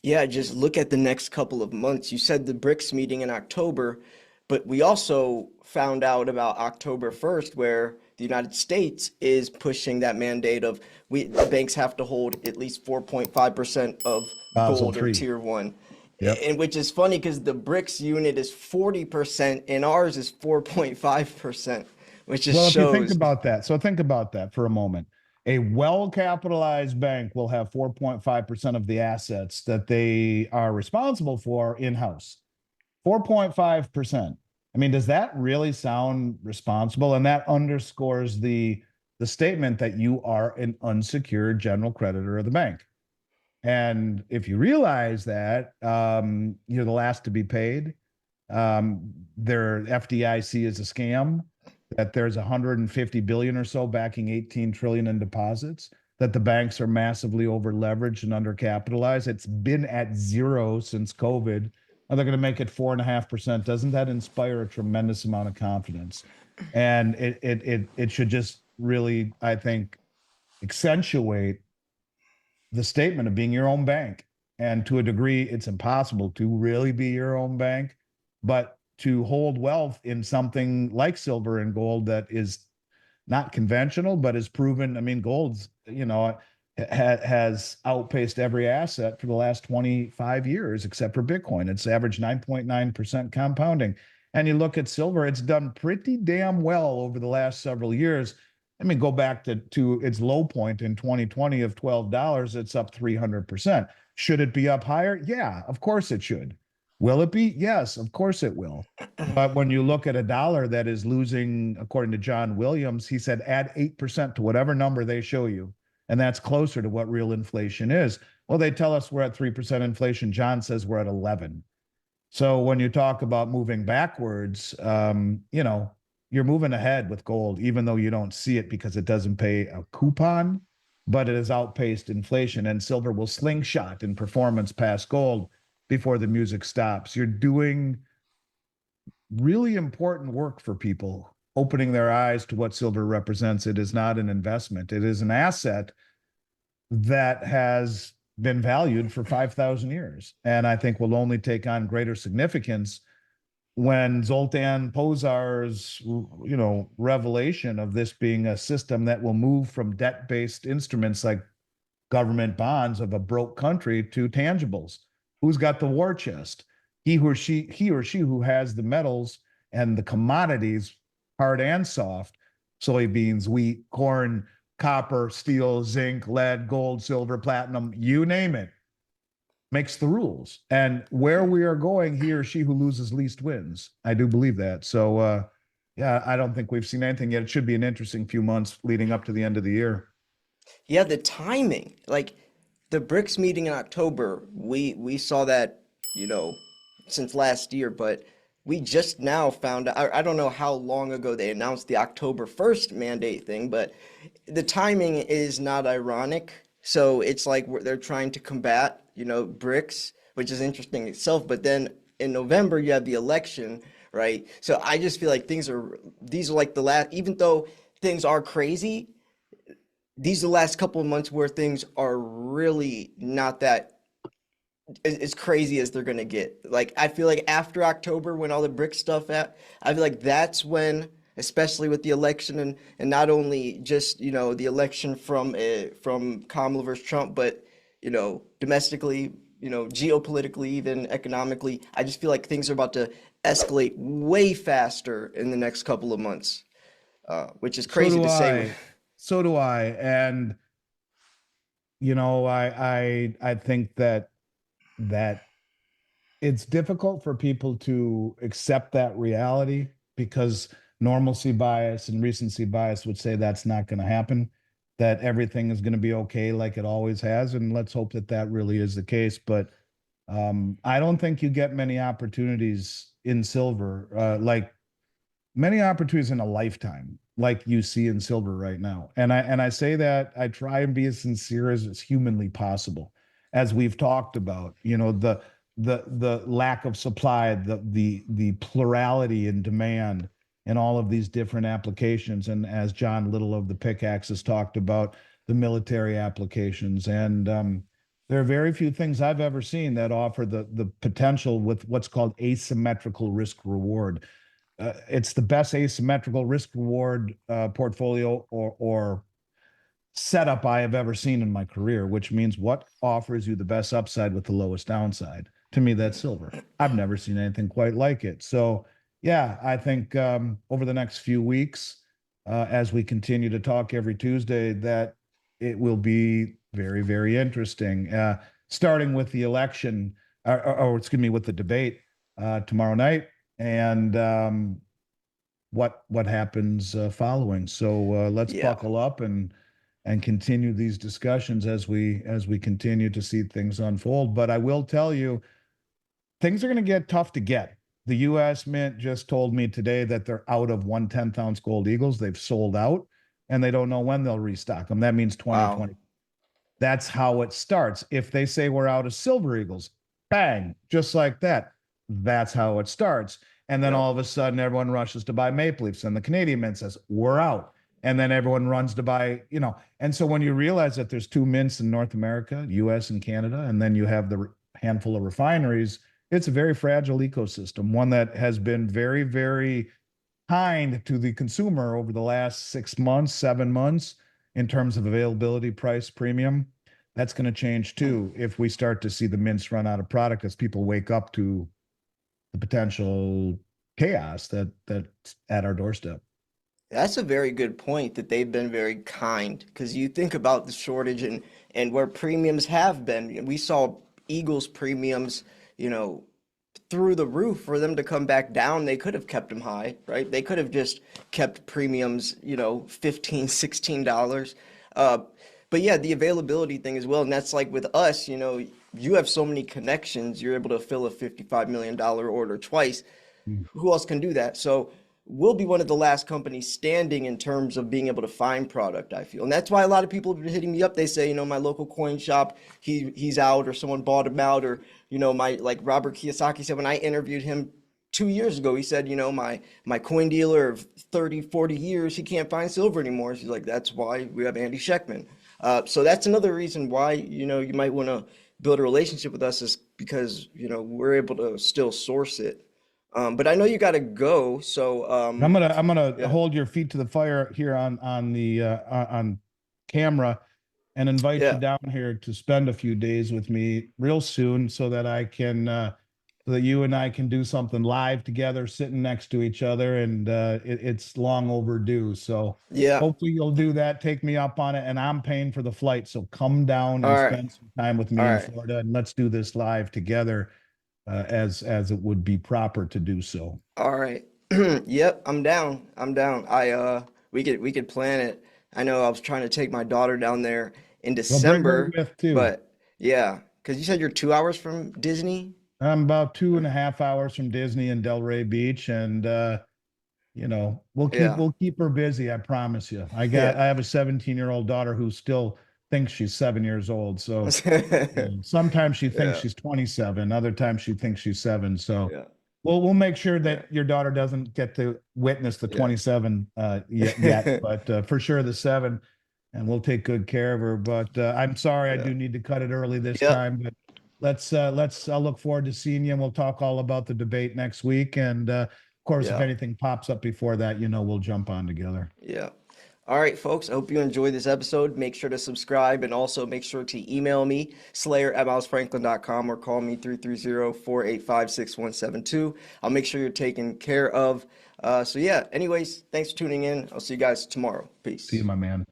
Yeah, just look at the next couple of months. You said the BRICS meeting in October, but we also found out about October 1st where the United States is pushing that mandate of the banks have to hold at least 4.5% of Basel gold or three. tier one. Yep. And which is funny because the BRICS unit is 40% and ours is 4.5%, which just Well, if you think shows. about that, so think about that for a moment. A well-capitalized bank will have 4.5% of the assets that they are responsible for in-house. 4.5%. I mean, does that really sound responsible? And that underscores the statement that you are an unsecured general creditor of the bank. And if you realize that, you're the last to be paid, their FDIC is a scam, that there's 150 billion or so backing 18 trillion in deposits, that the banks are massively over leveraged and undercapitalized. It's been at zero since COVID. And they're going to make it 4.5%. Doesn't that inspire a tremendous amount of confidence? And it should just really, I think, accentuate the statement of being your own bank. And to a degree, it's impossible to really be your own bank, but to hold wealth in something like silver and gold that is not conventional, but is proven. I mean, gold's, has outpaced every asset for the last 25 years, except for Bitcoin. It's averaged 9.9% compounding. And you look at silver, it's done pretty damn well over the last several years. I mean, go back to its low point in 2020 of $12, it's up 300%. Should it be up higher? Yeah, of course it should. Will it be? Yes, of course it will. But when you look at a dollar that is losing, according to John Williams, he said add 8% to whatever number they show you. And that's closer to what real inflation is. Well, they tell us we're at 3% inflation. John says we're at 11. So when you talk about moving backwards, you're moving ahead with gold, even though you don't see it because it doesn't pay a coupon, but it has outpaced inflation, and silver will slingshot in performance past gold before the music stops. You're doing really important work for people, opening their eyes to what silver represents. It is not an investment, it is an asset that has been valued for 5,000 years. And I think will only take on greater significance when Zoltan Pozar's, revelation of this being a system that will move from debt-based instruments like government bonds of a broke country to tangibles. Who's got the war chest? He or she who has the metals and the commodities, hard and soft, soybeans, wheat, corn, copper, steel, zinc, lead, gold, silver, platinum, you name it, makes the rules. And where we are going, he or she who loses least wins. I do believe that. So, yeah, I don't think we've seen anything yet. It should be an interesting few months leading up to the end of the year. Yeah, the timing, like the BRICS meeting in October, we saw that, you know, since last year, but we just now found out, I don't know how long ago they announced the October 1st mandate thing, but the timing is not ironic. So it's like they're trying to combat, BRICS, which is interesting itself, but then in November you have the election, right? So I just feel like these are like the last, even though things are crazy, these are the last couple of months where things are really not that as crazy as they're gonna get. Like I feel like after October, when all the brick stuff at, I feel like that's when, especially with the election and not only just the election from Kamala versus Trump, but domestically, geopolitically, even economically, I just feel like things are about to escalate way faster in the next couple of months, which is So crazy do to say. I. So do I. And I think that it's difficult for people to accept that reality because normalcy bias and recency bias would say that's not going to happen, that everything is going to be okay like it always has. And let's hope that that really is the case. But I don't think you get many opportunities in silver, like many opportunities in a lifetime, like you see in silver right now. And I say that I try and be as sincere as it's humanly possible, as we've talked about. The lack of supply, the plurality in demand in all of these different applications, and as John Little of the Pickaxe has talked about, the military applications, and There are very few things I've ever seen that offer the potential with what's called asymmetrical risk reward. It's the best asymmetrical risk reward portfolio or setup I have ever seen in my career, which means what offers you the best upside with the lowest downside. To me, that's silver. I've never seen anything quite like it. So, yeah, I think over the next few weeks, as we continue to talk every Tuesday, that it will be very, very interesting. Starting with the election, or excuse me, with the debate tomorrow night, and what happens following. So let's Yeah. buckle up and continue these discussions as we continue to see things unfold. But I will tell you, things are going to get tough to get. The U.S. Mint just told me today that they're out of 1/10 ounce gold eagles. They've sold out, and they don't know when they'll restock them. That means Wow. 2020. That's how it starts. If they say we're out of silver eagles, bang, just like that. That's how it starts. And then Yep. all of a sudden, everyone rushes to buy Maple Leafs, and the Canadian Mint says, we're out. And then everyone runs to buy, And so when you realize that there's two mints in North America, US and Canada, and then you have the handful of refineries, it's a very fragile ecosystem, one that has been very, very kind to the consumer over the last 6 months, 7 months in terms of availability, price, premium. That's going to change too if we start to see the mints run out of product as people wake up to the potential chaos that's at our doorstep. That's a very good point that they've been very kind because you think about the shortage and where premiums have been. We saw Eagles premiums, you know, through the roof. For them to come back down, they could have kept them high, right? They could have just kept premiums, 15, $16. Uh, but yeah, the availability thing as well. And that's like with us, you have so many connections, you're able to fill a $55 million order twice. Mm. Who else can do that? So we'll be one of the last companies standing in terms of being able to find product, I feel. And that's why a lot of people have been hitting me up. They say, my local coin shop, he's out, or someone bought him out, or, my, like Robert Kiyosaki said when I interviewed him 2 years ago, he said, my coin dealer of 30, 40 years, he can't find silver anymore. He's like, that's why we have Andy Shectman. So that's another reason why, you might want to build a relationship with us, is because, we're able to still source it. But I know you got to go, so I'm gonna yeah, hold your feet to the fire here on camera and invite you yeah, down here to spend a few days with me real soon so that I can so that you and I can do something live together, sitting next to each other, and it's long overdue. So yeah. hopefully you'll do that. Take me up on it, and I'm paying for the flight. So come down All and right, spend some time with all me in right, Florida, and let's do this live together as it would be proper to do so. all right. Yep, I'm down. I'm down. We could plan it. I know I was trying to take my daughter down there in Well, bring her December, with too. but yeah, because you said you're 2 hours from Disney. I'm about 2.5 hours from Disney and Delray Beach, and we'll keep Yeah, we'll keep her busy. I promise you. yeah, I have a 17-year-old daughter who still thinks she's 7 years old. So sometimes she thinks yeah, she's 27, other times she thinks she's seven. So yeah, we'll make sure yeah, that your daughter doesn't get to witness the yeah. 27 yet, but for sure the seven, and we'll take good care of her. But I'm sorry, I Yeah. do need to cut it early this Yep. time. But let's I'll look forward to seeing you, and we'll talk all about the debate next week. And of course, if Yeah. anything pops up before that, we'll jump on together. Yeah. All right, folks. I hope you enjoyed this episode. Make sure to subscribe and also make sure to email me, slayer@milesfranklin.com, or call me 330-485-6172. I'll make sure you're taken care of. So, yeah, anyways, thanks for tuning in. I'll see you guys tomorrow. See you, Peace. my man.